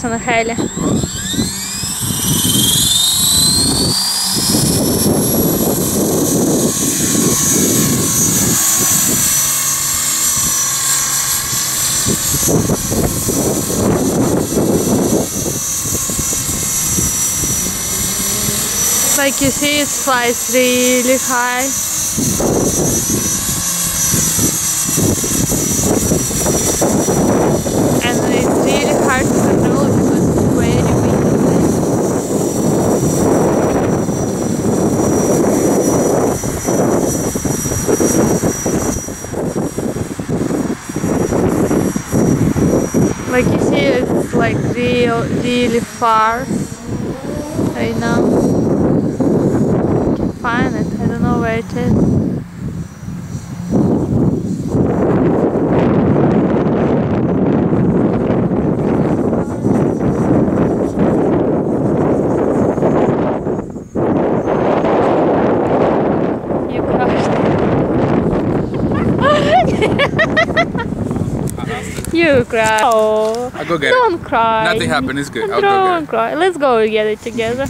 us on a heli. Like you see, it flies really high. And it's really hard to control because it's very windy. Like you see, it's like really far right now. Find it. I don't know where it is. You crashed. You cried. Oh, I'll go get don't it. cry. Nothing happened. It's good. I'll go Don't get it. cry. Let's go get it together.